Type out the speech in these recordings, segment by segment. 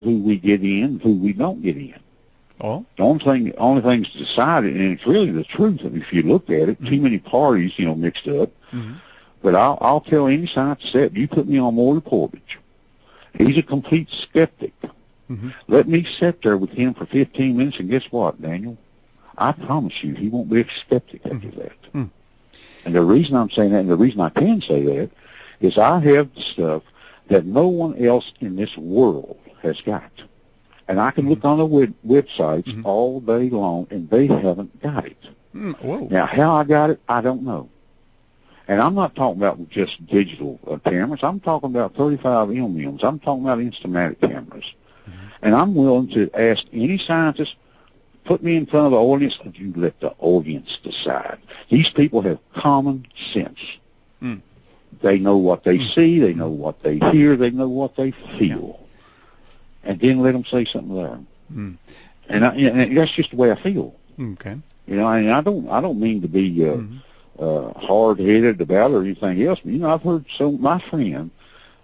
who we get in, who we don't get in. Oh. The only thing's decided, and it's really the truth if you look at it. Too many parties, mixed up. But I'll tell any scientist that you put me on Maury Povich. He's a complete skeptic. Let me sit there with him for 15 minutes, and guess what, Daniel? I promise you, he won't be a skeptic after that. And the reason I'm saying that, and the reason I can say that, is I have stuff that no one else in this world has got. And I can look on the websites all day long, and they haven't got it. Now, how I got it, I don't know. And I'm not talking about just digital cameras. I'm talking about 35 millimeters. I'm talking about Instamatic cameras. And I'm willing to ask any scientist, put me in front of the audience, and you let the audience decide. These people have common sense. They know what they see, they know what they hear, they know what they feel. And then let them say something there. And that's just the way I feel. Okay. And I don't mean to be hard-headed about it or anything else, but I've heard my friend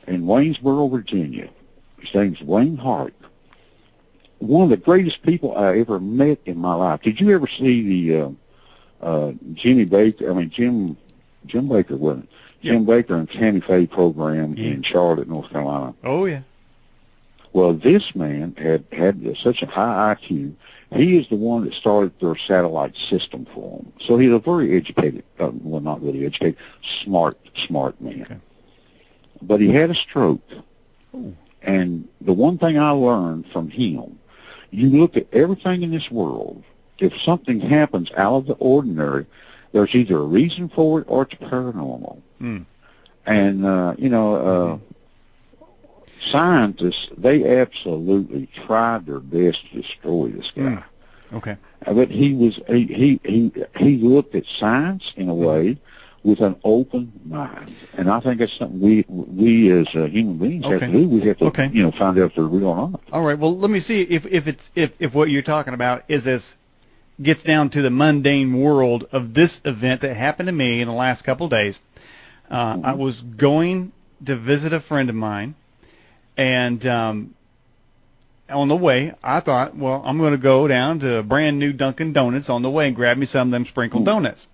in Waynesboro, Virginia, his name's Wayne Hart, one of the greatest people I ever met in my life. Did you ever see the Jim Baker, wasn't it? Jim Baker and Tammy Faye program in Charlotte, North Carolina? Oh, yeah. Well, this man had such a high IQ. He is the one that started their satellite system for them. So he's a very educated, well, not really educated, smart man. Okay. But he had a stroke. And the one thing I learned from him, you look at everything in this world, if something happens out of the ordinary, there's either a reason for it or it's paranormal. And, scientists, they absolutely tried their best to destroy this guy. Okay. But he looked at science in a way with an open mind, and I think that's something we as human beings have to do. We have to find out if they're real or not. All right. Well, let me see if what you're talking about is this gets down to the mundane world of this event that happened to me in the last couple of days. I was going to visit a friend of mine. And on the way, I thought, well, I'm going to go down to a brand new Dunkin' Donuts on the way and grab me some of them sprinkled donuts.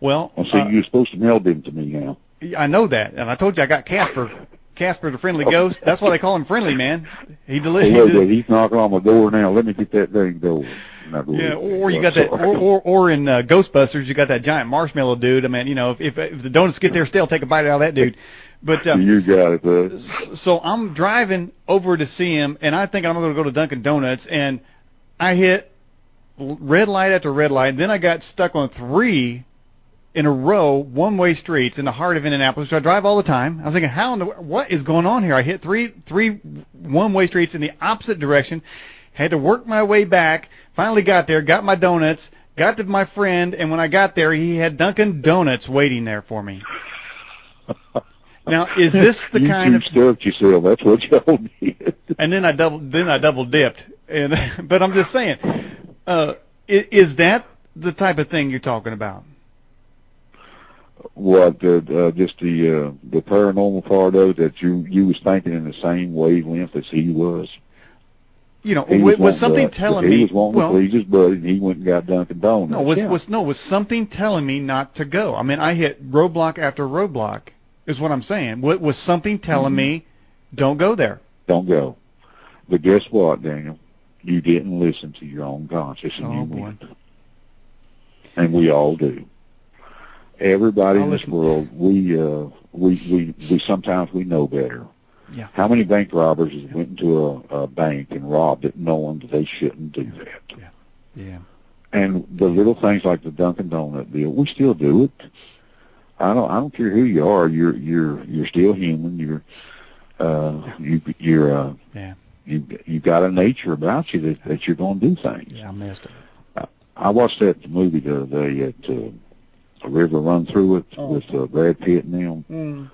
Well, see, you're supposed to mail them to me now. I know that, and I told you I got Casper the friendly ghost. That's why they call him friendly, man. He delivers. Wait, he's knocking on my door now. Let me get that dang door. Yeah, or you got that, or in Ghostbusters, you got that giant marshmallow dude. I mean, if the donuts get there still, take a bite out of that dude. But you got it, bud. So I'm driving over to see him, and I think I'm going to go to Dunkin' Donuts, and I hit red light after red light. Then I got stuck on 3 in a row, one-way streets in the heart of Indianapolis, which I drive all the time. I was thinking, what is going on here? I hit three one-way streets in the opposite direction, had to work my way back, finally got there, got my donuts, got to my friend, and when I got there, he had Dunkin' Donuts waiting there for me. Now, is this the kind of stuff yourself? That's what y'all did. And then I double dipped, but I'm just saying, is that the type of thing you're talking about? What just the paranormal part of it, that you was thinking in the same wavelength as he was? Was something telling me? He was wanting to please his buddy, and he went and got Dunkin' Donuts. Was something telling me not to go? I mean, I hit roadblock after roadblock. Is what I'm saying. Was something telling me, don't go there? Don't go. But guess what, Daniel? You didn't listen to your own conscience, and you went. And we all do. Everybody in this world, we sometimes we know better. Yeah. How many bank robbers went into a bank and robbed it, knowing that they shouldn't do that? Yeah. And the little things like the Dunkin' Donut deal, we still do it. I don't care who you are. You're still human. You've got a nature about you that you're going to do things. Yeah, I missed it. I watched that movie the other day at A River Run Through It with Brad Pitt and them.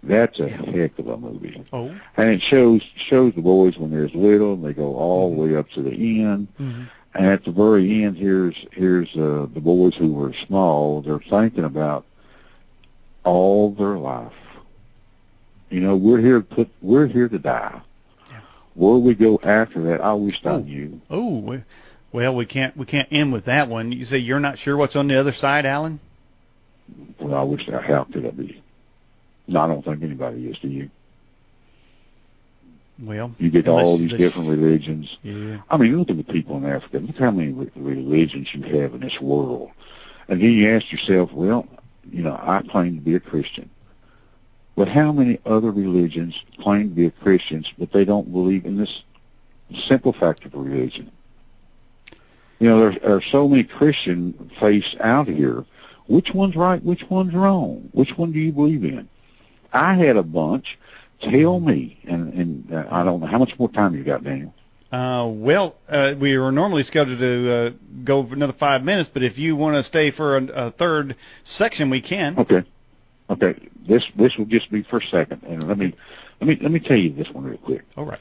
That's a heck of a movie. And it shows the boys when they're little, and they go all the way up to the end. And at the very end, here's the boys who were small. They're thinking about all their life. We're here to die. Where we go after that, I wished I knew. Oh, well, we can't end with that one. You say you're not sure what's on the other side, Alan? Well, I wish I. How could I be? No, I don't think anybody is. Do you? Well, you get all these different religions. Yeah. I mean, look at the people in Africa. Look how many religions you have in this world. And then you ask yourself, well, you know, I claim to be a Christian. But how many other religions claim to be Christians, but they don't believe in this simple fact of religion? You know, there are so many Christian faiths out here. Which one's right? Which one's wrong? Which one do you believe in? I had a bunch. Tell me, and I don't know, how much more time you got, Daniel? Well, we were normally scheduled to go for another 5 minutes, but if you want to stay for a third section, we can. Okay. Okay. This will just be for a second, and let me tell you this one real quick. All right.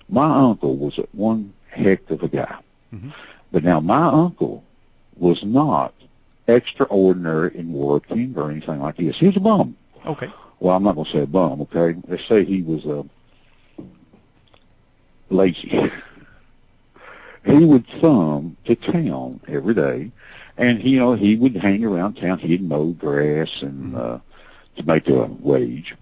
My uncle was one heck of a guy, but now my uncle was not extraordinary in working or anything like this. He was a bum. Okay. Well, I'm not going to say a bum, okay? Let's say he was lazy. He would come to town every day, and, you know, he would hang around town. He'd mow grass and to make a wage.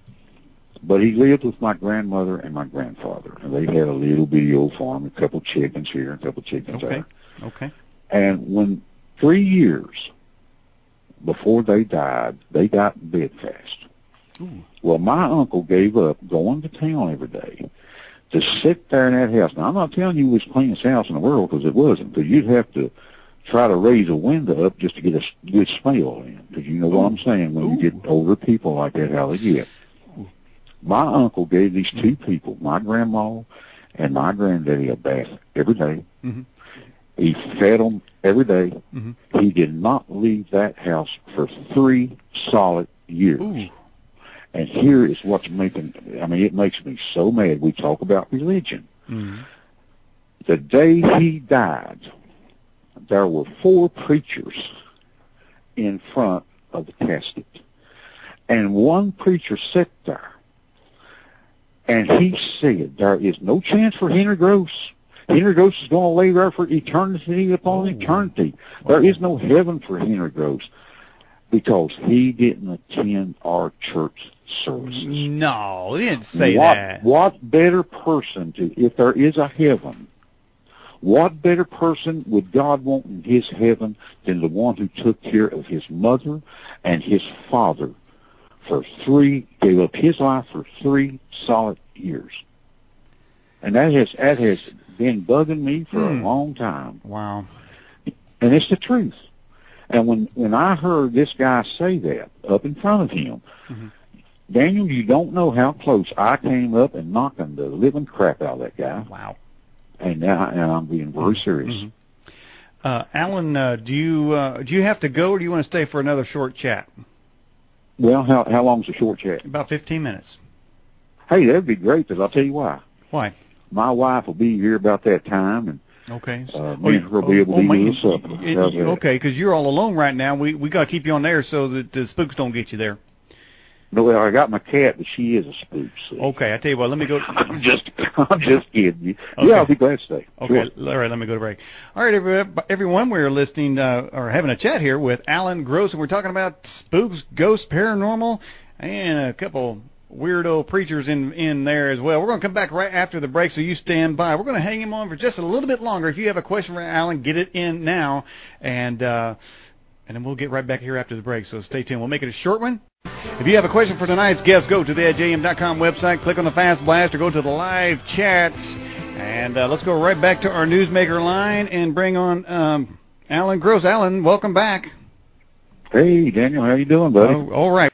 But he lived with my grandmother and my grandfather, and they had a little bitty old farm, a couple chickens here, a couple chickens there. Okay. And when 3 years before they got bedfast. Ooh. Well, my uncle gave up going to town every day to sit there in that house. Now, I'm not telling you it was the cleanest house in the world, because it wasn't, because you'd have to try to raise a window up just to get a good smell in, because you know what I'm saying, when you get older people like that, how they get. My uncle gave these two people, my grandma and my granddaddy, a bath every day. He fed them every day. He did not leave that house for 3 solid years. Ooh. And here is what's making, I mean, it makes me so mad. We talk about religion. The day he died, there were 4 preachers in front of the casket. And one preacher sat there, and he said, there is no chance for Henry Gross. Henry Gross is going to lay there for eternity upon eternity. There is no heaven for Henry Gross, because he didn't attend our church services. No, he didn't say that. What better person if there is a heaven, what better person would God want in his heaven than the one who took care of his mother and his father gave up his life for 3 solid years? And that has been bugging me for a long time. Wow. And it's the truth. And when I heard this guy say that up in front of him, Daniel, you don't know how close I came up and knocking the living crap out of that guy. Wow. And I'm being very serious. Alan, do you have to go, or do you want to stay for another short chat? Well, how long's the short chat? About 15 minutes. Hey, that'd be great, because I'll tell you why. Why? My wife will be here about that time, and okay. Me and her will be able to eat us up. Okay, because you're all alone right now. We got to keep you on there so that the spooks don't get you there. No, well, I got my cat, but she is a spook. See? Okay, I tell you what, let me go. I'm just kidding you. Okay. Yeah, I'll be glad to stay. Okay, sure. All right, let me go to break. All right, everyone, we're listening or having a chat here with Alan Gross, and we're talking about spooks, ghosts, paranormal, and a couple weirdo preachers in there as well. We're going to come back right after the break, so you stand by. We're going to hang him on for just a little bit longer. If you have a question for Alan, get it in now, and then we'll get right back here after the break, so stay tuned. We'll make it a short one. If you have a question for tonight's guest, go to the EdgeAM.com website, click on the Fast Blast, or go to the live chats, and let's go right back to our newsmaker line and bring on Alan Gross. Alan, welcome back. Hey, Daniel, how you doing, buddy? All right.